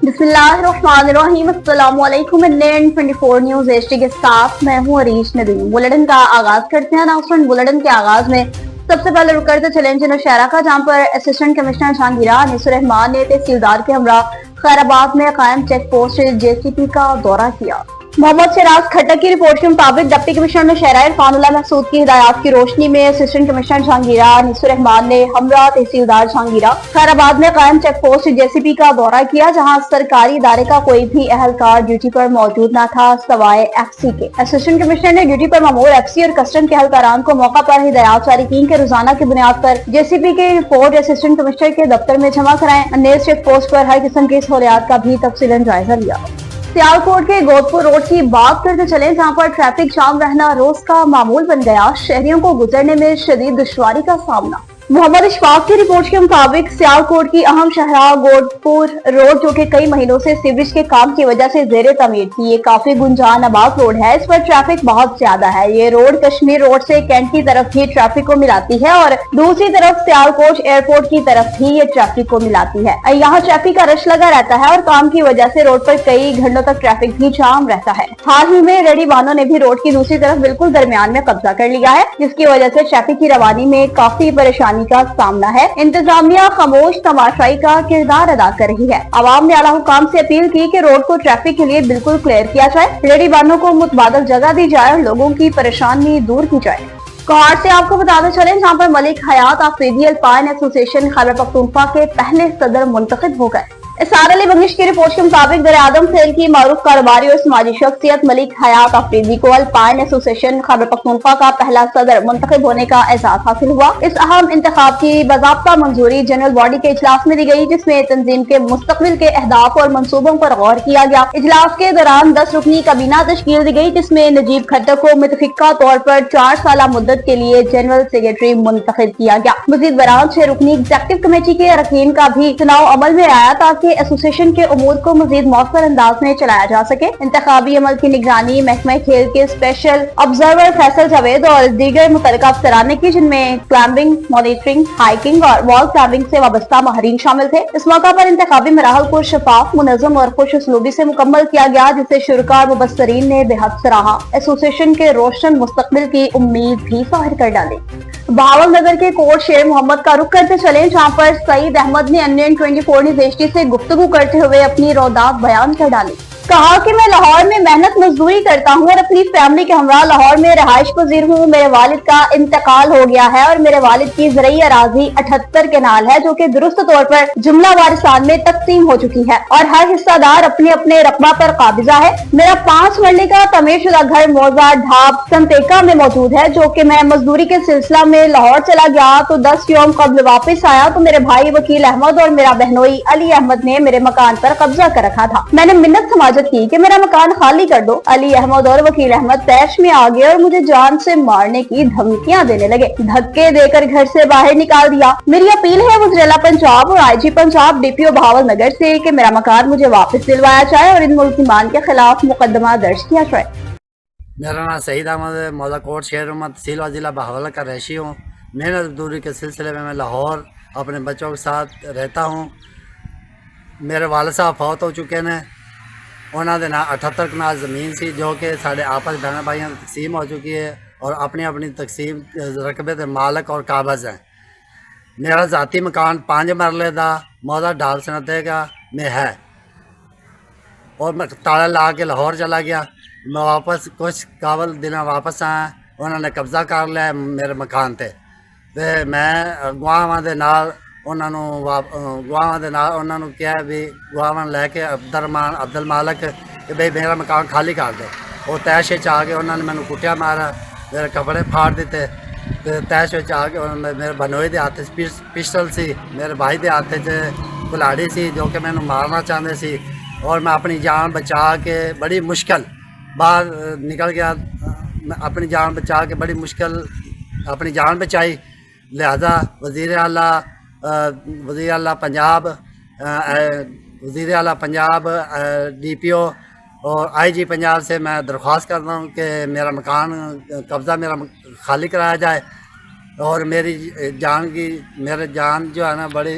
बिस्मिल्लाहिर्रहमानिर्रहीम। अस्सलामुअलैकुम। Indian 24 news HD के साथ मैं हूँ अरीश नदीम। बुलेटिन का आगाज करते हैं। अनाउंसमेंट बुलेटिन के आगाज में सबसे पहले रुक करते चले नौशहरा का, जहाँ पर असिस्टेंट कमिश्नर जहांगीरा अनीसुर रहमान ने तहसीलदार के हमरा खैराबाद में कायम चेक पोस्ट जेसीपी का दौरा किया। मोहम्मद सिराज खट्टक की रिपोर्ट के मुताबिक डिप्टी कमिश्नर नौशहरा इरफानुल्लाह महसूद की हिदायत की रोशनी में असिस्टेंट कमिश्नर जहांगीरा अनीसुर रहमान ने हमरा तहसीलदार जहांगीरा खैराबाद में कायम चेक पोस्ट जेसीपी का दौरा किया, जहां सरकारी इदारे का कोई भी अहलकार ड्यूटी पर मौजूद न था सवाए एफसी के। असिस्टेंट कमिश्नर ने ड्यूटी पर मामूर एफसी और कस्टम के अहलकारान को मौका पर हिदायत जारी की कि रोजाना की बुनियाद पर जेसीपी की रिपोर्ट असिस्टेंट कमिश्नर के दफ्तर में जमा कराएं। नेज चेक पोस्ट पर हर किस्म की सहूलियात का भी तफसीलन जायजा लिया। सियालकोट के गोदपुर रोड की बात करते चले, जहां पर ट्रैफिक जाम रहना रोज का मामूल बन गया। शहरियों को गुजरने में शदीद दुश्वारी का सामना। मोहम्मद इशफाक की रिपोर्ट के मुताबिक सियालकोट की अहम शहरा गोदपुर रोड, जो कि कई महीनों से सीवरेज के काम की वजह से जेर तमीर थी, ये काफी गुंजान आबाद रोड है। इस पर ट्रैफिक बहुत ज्यादा है। ये रोड कश्मीर रोड से कैंट की तरफ भी ट्रैफिक को मिलाती है और दूसरी तरफ सियालकोट एयरपोर्ट की तरफ भी ये ट्रैफिक को मिलाती है। यहाँ ट्रैफिक का रश लगा रहता है और काम की वजह से रोड पर कई घंटों तक ट्रैफिक भी जाम रहता है। हाल ही में रेडी वाहनों ने भी रोड की दूसरी तरफ बिल्कुल दरमियान में कब्जा कर लिया है, जिसकी वजह से ट्रैफिक की रवानी में काफी परेशानी का सामना है। इंतजामिया खामोश तमाशाई का किरदार अदा कर रही है। आवाम ने आला हुकाम से अपील की कि रोड को ट्रैफिक के लिए बिल्कुल क्लियर किया जाए, रेडी वाहनों को मुतबादल जगह दी जाए और लोगों की परेशानी दूर की जाए। कोहाट से आपको बताते चले, जहाँ पर मलिक हयात अफरीदी अल्पाइन एसोसिएशन खैबर पख्तूनख्वा के पहले सदर मुंतखब हो गए। इसार अली बंगिश की रिपोर्ट के मुताबिक दर आदम खेल की मारूफ कारोबारी और समाजी शख्सियत मलिक हयात अफरीदी को अल्पाइन एसोसिएशन खैबर पख्तूनख्वा का पहला सदर मुंतखब होने का एजाज हासिल हुआ। इस अहम इंतखाब की बाज़ाब्ता मंजूरी जनरल बॉडी के इजलास में दी गई, जिसमें तंजीम के मुस्तकबिल के अहदाफ और मंसूबों पर गौर किया गया। इजलास के दौरान 10 रुकनी काबीना तश्कील दी गई, जिसमें नजीब खट्टक को मुतफिका तौर पर 4 साल मुद्दत के लिए जनरल सेक्रेटरी मुंतखब किया गया। मजीद बरान 6 रुकनी एग्जीक्यूटिव कमेटी के अरकान का भी चुनाव अमल में आया, ताकि एसोसिएशन के उमूर को मजीद मौसर अंदाज में चलाया जा सके। इंतखाबी अमल की निगरानी महकमा खेल के स्पेशल ऑब्जर्वर फैसल जावेद और दीगर मुतल्लिका अफसरान ने की, जिनमें क्लाइंबिंग, मॉनिटरिंग, हाइकिंग और वॉल क्लाइंबिंग से वाबस्ता माहिरीन शामिल थे। इस मौका पर इंतखाबी मराहल को शफाफ, मुनज़्ज़म और खुश उसलूबी से मुकम्मल किया गया, जिसे शुरका और मुबस्सरीन ने बेहद सराहा। एसोसिएशन के रोशन मुस्तकबिल की उम्मीद भी ज़ाहिर कर डाली। बहावल नगर के कोट शेर मोहम्मद का रुख करते चले, जहाँ पर सईद अहमद ने इंडियन 24 न्यूज एचडी से गुफ्तगू करते हुए अपनी रौदात बयान कर डाली। कहा कि मैं लाहौर में मेहनत मजदूरी करता हूँ और अपनी फैमिली के हमरा लाहौर में रहायश पजीर हूँ। मेरे वालिद का इंतकाल हो गया है और मेरे वालिद की ज़रई अराजी 78 केनाल है, जो कि दुरुस्त तौर पर जुमला वारिसान में तकसीम हो चुकी है और हर हिस्सादार अपने अपने रकबा पर काबिजा है। मेरा 5 मरले का तमीरशुदा घर मौजा ढाब संतेका में मौजूद है, जो कि मैं मजदूरी के सिलसिला में लाहौर चला गया तो 10 यौम कबल वापस आया तो मेरे भाई वकील अहमद और मेरा बहनोई अली अहमद ने मेरे मकान पर कब्जा कर रखा था। मैंने मिन्नत समाजत की कि मेरा मकान खाली कर दो। अली अहमद और वकील अहमद तैश में आ गए और मुझे जान से मारने की धमकियां देने लगे। धक्के देकर घर से बाहर निकाल दिया। मेरी अपील है वज़ीर-ए-आला पंजाब और आईजी पंजाब डीपीओ बहावल नगर से कि मेरा मकान मुझे वापस दिलवाया जाए और इन मुल्ज़िमान के खिलाफ मुकदमा दर्ज किया जाए। मेरा नाम सईद अहमद मौला कोट शेर तहसील और ज़िला बहावल का रहशी हूँ। मेहनत मजदूरी के सिलसिले में मैं लाहौर अपने बच्चों के साथ रहता हूँ। मेरे वालिद साहब फौत हो चुके हैं। उन्होंने ना 78 कनाल ज़मीन सी, जो कि साढ़े आपस बहन भाइयों में तकसीम हो चुकी है और अपनी अपनी तकसीम रकबे के मालक और काबज़ हैं। मेरा ज़ाती मकान 5 मरले का मौजा ढाब सनते का में है और मैं ताला ला के लाहौर चला गया। मैं वापस कुछ काबल दिन वापस आया, उन्होंने कब्ज़ा कर लिया मेरे मकान ते मैं गुआवां दे नाल उन्होंने कहा भी गुआवां लैके अब्दुल मालिक कि भाई मेरा मकान खाली कर दो। वो तैश आ के उन्होंने मैंने कुटिया मारा, मेरे कपड़े फाड़ दिते। तैश आ के मेरे बनोई के हाथ पिस्टल सी, मेरे भाई के हाथ कुल्हाड़ी सी, जो कि मैंने मारना चाहते सी और मैं अपनी जान बचा के बड़ी मुश्किल बाहर निकल गया। अपनी जान बचा के बड़ी मुश्किल अपनी जान बचाई। लिहाजा वज़ीर आला पंजाब वज़ीर आला पंजाब DPO और IG पंजाब से मैं दरख्वास्त करता हूँ कि मेरा मकान कब्ज़ा मेरा खाली कराया जाए और मेरी जान जो है ना बड़ी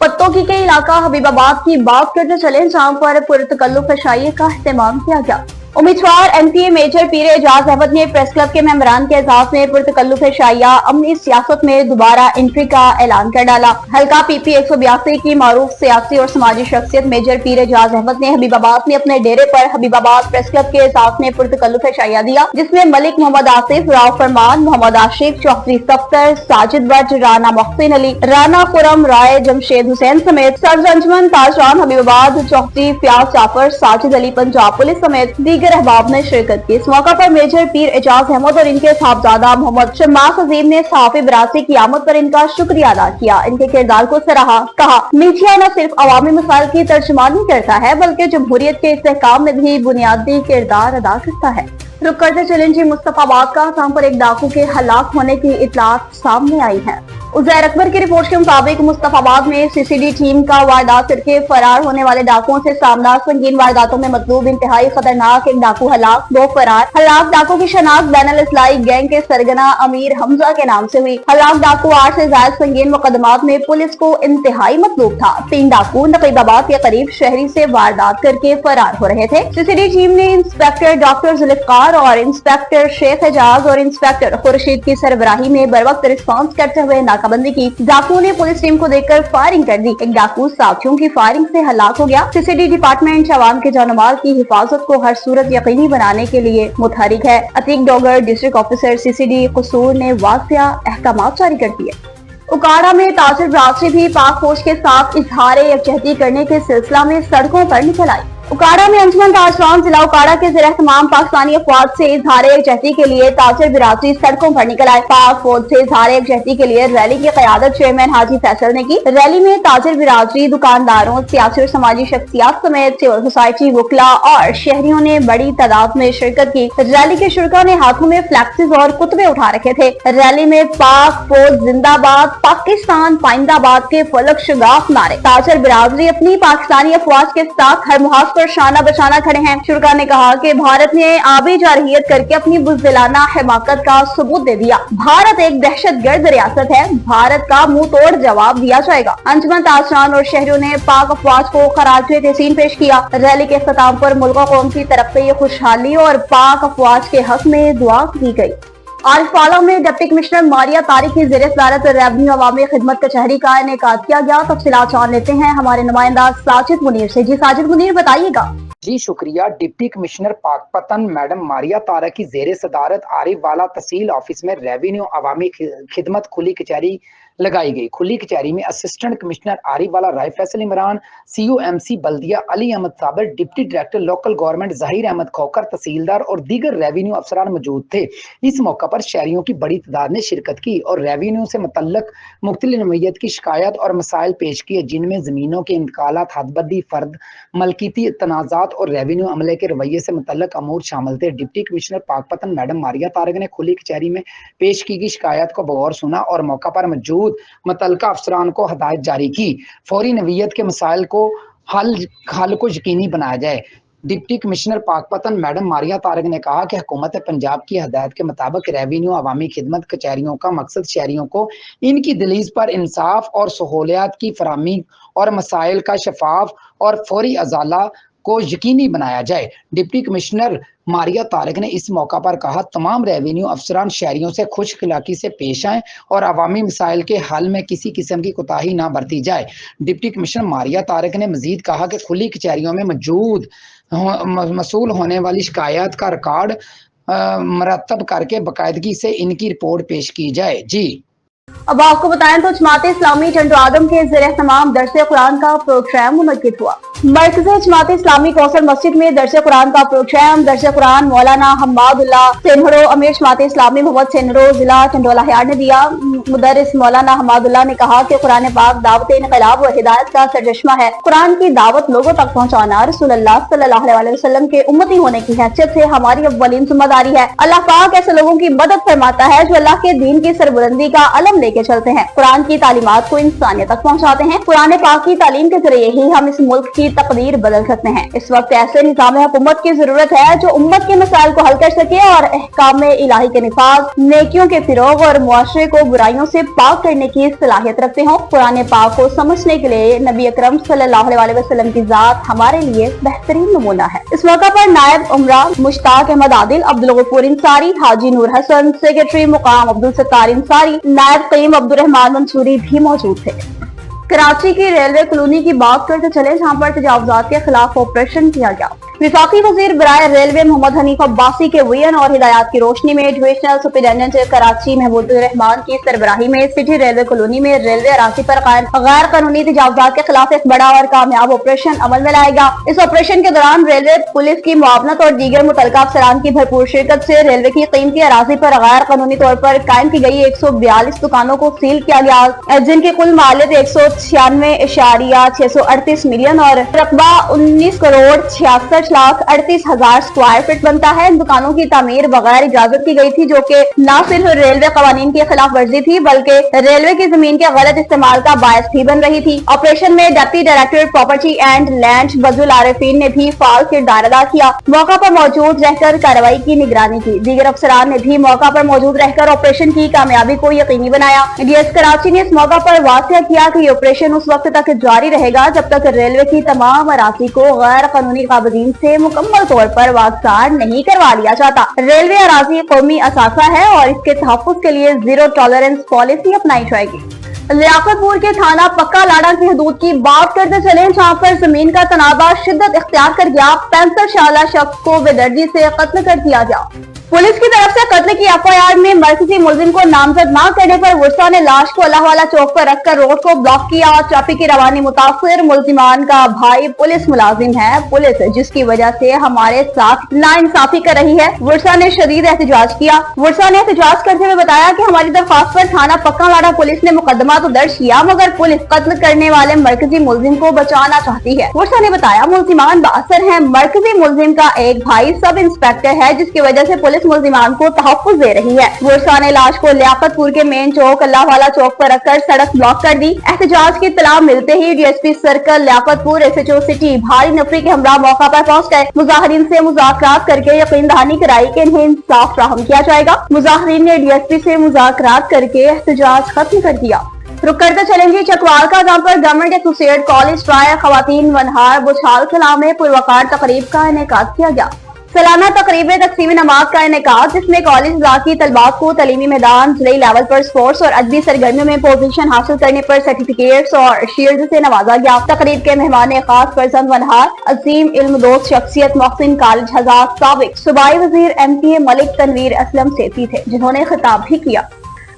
पत्तों की के इलाका हबीबाबाद की बात करते चले, जहाँ पर पुरतकल्लुफ शाइए का इस्तेमाल किया गया। उम्मीदवार MPA मेजर पीर एजाज अहमद ने प्रेस क्लब के मेंबरान के एजाज में पुरतकल्लुफ शाइया अमनी सियासत में दोबारा एंट्री का ऐलान कर डाला। हल्का PP 182 की मारूफ सियासी और समाजी शख्सियत मेजर पीर एजाज अहमद ने हबीबाबाद में अपने डेरे पर हबीबाबाद प्रेस क्लब के एजाज में पुरतकल्लुफ शाइया दिया, जिसमें मलिक मोहम्मद आसिफ, राव फरमान, मोहम्मद आशिक, चौधरी सफ्तर, साजिद बट, राना मोहसिन अली, राना खुरम राय, जमशेद हुसैन समेत सदर अंजुमन ताजरान हबीबाबाद, चौधरी फयाज जाफर, साजिद अली, पंजाब पुलिस समेत दीगर अहबाब ने शिरकत की। इस मौका पर मेजर पीर एजाज अहमद और इनके साहबजादा मोहम्मद शम्मास अजीम ने सहाफी बरासी की आमद पर इनका शुक्रिया अदा किया, इनके किरदार को सराहा। कहा, मीडिया न सिर्फ अवामी मसाइल की तर्जुमानी करता है बल्कि जमहूरियत के इस्तेहकाम में भी बुनियादी किरदार अदा करता है। रुक करते चलें जी मुस्तफाबाद का, जहां पर एक डाकू के हलाक होने की इतलात सामने आई है। उजैर अकबर की रिपोर्ट के मुताबिक मुस्तफाबाद में CCD टीम का वारदात करके फरार होने वाले डाकुओं से सामना। संगीन वारदातों में मतलूब इंतहाई खतरनाक एक डाकू हलाक, 2 फरार। हलाक डाकू की शनाख्त बैनुल इस्लाही गैंग के सरगना अमीर हमजा के नाम से हुई। हलाक डाकू 8 से ज्यादा संगीन मुकदमात में पुलिस को इंतहाई मतलूब था। 3 डाकू नकीबाबाद के करीब शहरी से वारदात करके फरार हो रहे थे। CCD टीम ने इंस्पेक्टर डॉक्टर जुल्फकार और इंस्पेक्टर शेख एजाज और इंस्पेक्टर खुर्शीद की सरबराही में बर वक्त रिस्पॉन्स करते हुए नाकाबंदी की। डाकुओं ने पुलिस टीम को देखकर फायरिंग कर दी। एक डाकू साथियों की फायरिंग से हलाक हो गया। CCD डिपार्टमेंट अवाम के जानमाल की हिफाजत को हर सूरत यकीनी बनाने के लिए मुतहरिक है। Atiq Dogar district officer CCD कसूर ने वाक़िया अहकाम जारी कर दिए। उकाड़ा में ताजिर बरादरी भी पाक फौज के साथ इजहार यकजहती करने के सिलसिला में सड़कों पर निकल आई। उकाड़ा में अंजुमन ताजरान जिला उकाड़ा के ज़ेर एहतमाम पाकिस्तानी अफवाज से इजहार यकजहती के लिए ताजिर बिरादरी सड़कों पर निकल आए। पाक फौज से इजहार यकजहती के लिए रैली की क़यादत चेयरमैन हाजी फैसल ने की। रैली में ताजिर बिरादरी, दुकानदारों, सियासी और समाजी शख्सियात समेत सिविल सोसाइटी, वकला और शहरियों ने बड़ी तादाद में शिरकत की। रैली के शुरका ने हाथों में फ्लैक्सेस और कुतबे उठा रखे थे। रैली में पाक फौज जिंदाबाद, पाकिस्तान पाइंदाबाद के फलक शगाफ नारे। ताजिर बिरादरी अपनी पाकिस्तानी अफवाज के साथ हर मुहाज पर शाना बशाना खड़े हैं। शुरका ने कहा कि भारत ने आबी जारहियत करके अपनी बुज़दिलाना हिमाकत का सबूत दे दिया। भारत एक दहशतगर्द रियासत है, भारत का मुंह तोड़ जवाब दिया जाएगा। अंजुमन ताजरान और शहरियों ने पाक अफवाज को खराज तहसीन पेश किया। रैली के इख्तिताम पर मुल्क व कौम की तरक्की, खुशहाली और पाक अफवाज के हक में दुआ की गई। आरिफवाला में डिप्टी कमिश्नर मारिया तारिक की ज़ेर सदारत रेवेन्यू अवामी खिदमत कचहरी का इनेकाद किया गया। तफसीलात जान लेते हैं हमारे नुमाइंदा साजिद मुनीर से। जी साजिद मुनीर, बताइएगा। जी शुक्रिया। Deputy commissioner Pakpattan madam Maria Tariq की ज़ेर सदारत आरिफवाला तहसील ऑफिस में रेवेन्यू अवामी खिदमत खुली कचहरी लगाई गई। खुली कचहरी में assistant commissioner Arifwala Rai Faisal Imran, COMC बल्दिया Ali Ahmad Sabir, deputy director local government Zaheer Ahmad Khokhar, tehsildar और दीगर रेवेन्यू अफसरान मौजूद थे। इस मौका पर शहरियों की बड़ी तादाद ने शिरकत की और रेवेन्यू से मुतल्लक मुख्तलिफ नौइयत की शिकायत और मसाइल पेश किए, जिनमें ज़मीनों के इंतकालात, हदबंदी, फर्द मलकीती तनाज़ात और रेवेन्यू अमले के रवैये से मुतल्लक अमूर शामिल थे। Deputy commissioner Pakpattan madam Maria Tariq ने खुली कचहरी में पेश की गई शिकायत को बगौर सुना और मौका पर मौजूद मुतल्लिका अफसरान को हदायत जारी की फौरी नवीयत के मसाइल को हल को यकीनी बनाया जाए। Deputy commissioner Pakpattan madam Maria Tariq ने कहा कि हुकूमत पंजाब की हदायत के मुताबिक रेवेन्यू अवामी खिदमत कचहरियों का मकसद शहरियों को इनकी दलील पर इंसाफ और सहूलियात की फराहमी और मसाइल का शफाफ और फौरी अजाला को यकीनी बनाया जाए। डिप्टी कमिश्नर मारिया तारिक ने इस मौका पर कहा, तमाम रेवेन्यू अफसरान शहरियों से खुश अखलाकी से पेश आएं और अवामी मसाइल के हल में किसी किस्म की कोताही ना बरती जाए। डिप्टी कमिश्नर मारिया तारिक ने मजीद कहा कि खुली कचहरियों में मसूल होने वाली शिकायत का रिकॉर्ड मरतब करके बाकायदगी से इनकी रिपोर्ट पेश की जाए। जी अब आपको बताएं तो जमात इस्लामी टंडो आदम के ज़ेर एहतमाम दरसे कुरान का प्रोग्राम मुनक्किद हुआ। मरकज़ जमात इस्लामी कौसर मस्जिद में दरसे कुरान का प्रोग्राम दरसे कुरान मौलाना हम्मादुल्ला सेनहरो अमीर जमात इस्लामी मोहम्मद सेनहरो जिला टंडोला हियार ने दिया। मुदर्रिस मौलाना हम्मादुल्ला ने कहा कि कुरान पाक दावत इनकलाब व हिदायत का सरचश्मा है। कुरान की दावत लोगों तक पहुँचाना रसूलुल्लाह सल्लल्लाहु अलैहि वसल्लम के उम्मती होने की हैसियत से हमारी अव्वलीन जिम्मेदारी है। अल्लाह पाक ऐसे लोगों की मदद फरमाता है जो अल्लाह के दीन की सरबुलंदी का अलम लेके चलते हैं, कुरान की तालीमात को इंसानियत तक पहुँचाते हैं। कुरान पाक की तालीम के जरिए ही हम इस मुल्क की तकदीर बदल सकते हैं। इस वक्त ऐसे निज़ाम हुकूमत की जरूरत है जो उम्मत के मसाइल को हल कर सके और अहकाम इलाही के निफाज, नेकियों के फिरोग और मुआशरे को बुराइयों से पाक करने की सलाहियत रखते हों। कुरान पाक को समझने के लिए नबी अकरम सल्लल्लाहु अलैहि वसल्लम की जात हमारे लिए बेहतरीन नमूना है। इस मौका पर नायब उमरा मुश्ताक अहमद आदिल, अब्दुल गफूर इंसारी, हाजी नूर हसन, सेक्रेटरी मुकाम अब्दुल सत्तार इंसारी, नायब क़य्यम अब्दुल रहमान मंसूरी भी मौजूद थे। कराची की रेलवे कॉलोनी की बात करते चले जहां पर तजावुज़ात के खिलाफ ऑपरेशन किया गया। विफाकी वजीर बराए रेलवे मोहम्मद हनीफ अब्बासी के वियन और हिदायत की रोशनी में डिविजनल सुपरिटेंडेंट कराची महमूदुर रहमान की सरबराही में सिटी रेलवे कॉलोनी में रेलवे अराजी पर कायम गैर कानूनी तजावुज़ात के खिलाफ एक बड़ा और कामयाब ऑपरेशन अमल में लाएगा। इस ऑपरेशन के दौरान रेलवे पुलिस की मुआवनत और दीगर मुतल्लिका अफसरान की भरपूर शिरकत से रेलवे की कीमती अराजी पर गैर कानूनी तौर पर कायम की गई 142 दुकानों को सील किया गया, जिनकी कुल मालियत 196,638 मिलियन और रकबा 19 करोड़ 66,38,000 स्क्वायर फीट बनता है। इन दुकानों की तामीर बगैर इजाजत की गई थी, जो कि न सिर्फ रेलवे कवानीन की खिलाफ वर्जी थी बल्कि रेलवे की जमीन के गलत इस्तेमाल का बायस भी बन रही थी। ऑपरेशन में deputy director property and land Bazul Arifeen ने भी फाल किरदार अदा किया, मौका पर मौजूद रहकर कार्रवाई की निगरानी की। दीगर अफसरान ने भी मौका पर मौजूद रहकर ऑपरेशन की कामयाबी को यकीनी बनाया। डीएस कराची ने इस मौका पर वाक़या किया कि ऑपरेशन उस वक्त तक जारी रहेगा जब तक रेलवे की तमाम अराजी को गैर कानूनी काबदीन से मुकम्मल तौर पर वागसार नहीं करवा लिया जाता। रेलवे अराजी कौमी असासा है और इसके तहफ़्फ़ुज़ के लिए जीरो टॉलरेंस पॉलिसी अपनाई जाएगी। लियाकतपुर के थाना पक्का लाड़ा की हदूद की बात करते चले जहाँ पर जमीन का तनाज़ा शिद्दत इख्तियार कर गया। 65 साला शख्स को बेदर्दी से कत्ल कर दिया गया। पुलिस की तरफ से कत्ल की एफआईआर में मरकजी मुलजिम को नामजद न करने पर वर्षा ने लाश को अल्लाहवाला चौक पर रखकर रोड को ब्लॉक किया। ट्रैफिक की रवानी मुतासिर मुलजिमान का भाई पुलिस मुलाजिम है। पुलिस जिसकी वजह से हमारे साथ नाइंसाफी कर रही है। वर्षा ने शदीद एहतजाज किया। वर्षा ने एहतजाज करते हुए बताया कि हमारी दरख्वास्त पर थाना पक्का लाड़ा पुलिस ने मुकदमा तो दर्ज किया, मगर पुलिस कत्ल करने वाले मरकजी मुलजिम को बचाना चाहती है। वर्षा ने बताया मुलजिमान बासर है। मरकजी मुलजिम का एक भाई सब इंस्पेक्टर है, जिसकी वजह से पुलिस मुलजिमान को तहफ़्फ़ुज़ दे रही है। वर्षा ने लाश को लियाकतपुर के मेन चौक अल्लाहवाला चौक पर रखकर सड़क ब्लॉक कर दी। एहतजाज की इत्तला मिलते ही DSP circle Liaquatpur SHO city भारी नफरी के हमरा मौका पर पहुंच गए। मुजाहिरीन से मुज़ाकरात करके यकीन दहानी कराई कि इन्हें इंसाफ फराहम किया जाएगा। मुजाहिरीन ने डीएसपी से मुज़ाकरात करके एहतजाज खत्म कर दिया। रुक करते चलेंगे चकवाल का, जहाँ पर गवर्नमेंट एसोसिएट कॉलेज ट्राय खवातीन वनहार बुछाल खिला में पुरवकार तकरीब का इनेकाद किया गया। सालाना तकरीब तकसीम नमाज का इनेकाद, जिसमें कॉलेज की तलबात को तलीमी मैदान, जिले लेवल पर स्पोर्ट्स और अदबी सरगर्मियों में पोजीशन हासिल करने पर सर्टिफिकेट्स और शील्ड से नवाजा गया। तकरीब के मेहमान खास परसंद वनहार अजीम इल्मदोज शख्सियत मोहसिन कॉलेज हज़ार साबिक सूबाई वजीर MPA मलिक तनवीर असलम सेठी थे, जिन्होंने खिताब भी किया।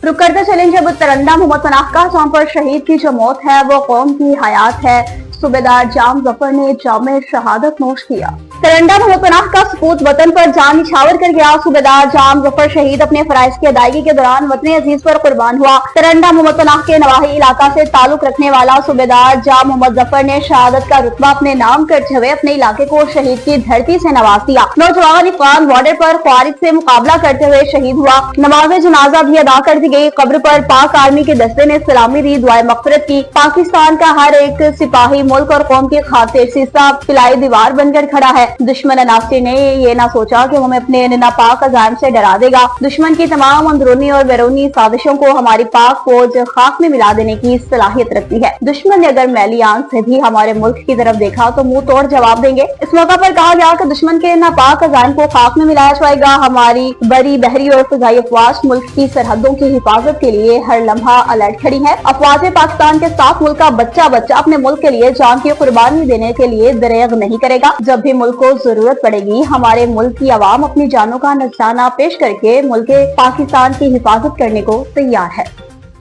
रुक करते चलेंगे अब तरंडा मोहम्मद पनाह का, जहाँ पर शहीद की जो मौत है वो कौम की हयात है। सूबेदार जाम जफर ने जाम शहादत नोश किया। तरंडा मोहम्मद पनाह का सपूत वतन पर जान निछावर कर गया। सूबेदार जाम जफर शहीद अपने फराइज की अदायगी के दौरान वतन अजीज पर कुर्बान हुआ। तरंडा मोहम्मद पनाह के नवाही इलाका से ताल्लुक रखने वाला सूबेदार जाम मोहम्मद जफर ने शहादत का रुतबा अपने नाम करते हुए अपने इलाके को शहीद की धरती से नवाज दिया। नौजवान अफगान बॉर्डर पर ख्वारिज से मुकाबला करते हुए शहीद हुआ। नमाज जनाजा भी अदा कर दी गई। कब्र पर पाक आर्मी के दस्ते ने सलामी दी, दुआए मग़फ़िरत की। पाकिस्तान का हर एक सिपाही मुल्क और कौम की खातिर सीसा पिलाई दीवार बनकर खड़ा है। दुश्मन अनासिर ने ये ना सोचा कि हमें अपने नापाक अज़ाइम से डरा देगा। दुश्मन की तमाम अंदरूनी और बैरूनी साजिशों को हमारी पाक फौज खाक में मिला देने की सलाहियत रखती है। दुश्मन ने अगर मैली आंख से भी हमारे मुल्क की तरफ देखा तो मुंह तोड़ जवाब देंगे। इस मौका पर कहा गया कि दुश्मन के नापाक अज़ाइम को खाक में मिलाया जाएगा। हमारी बड़ी बहरी और फ़िज़ाई अफ़वाज मुल्क की सरहदों की हिफाजत के लिए हर लम्हा अलर्ट खड़ी है। अफ़वाज पाकिस्तान के साथ मुल्क का बच्चा बच्चा अपने मुल्क के लिए जान की कुर्बानी देने के लिए दरेग नहीं करेगा। जब भी मुल्क को जरूरत पड़ेगी, हमारे मुल्क की आवाम अपनी जानों का नजराना पेश करके मुल्क पाकिस्तान की हिफाजत करने को तैयार है।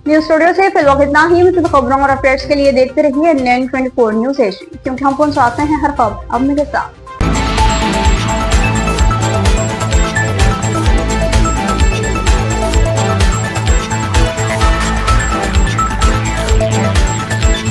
न्यूज स्टूडियो से फिलहाल इतना ही। मज़ीद खबरों और अपडेट्स के लिए देखते रहिए 924 न्यूज़ एशिया, क्योंकि हम पहुंचाते हैं हर खबर अब मेरे साथ।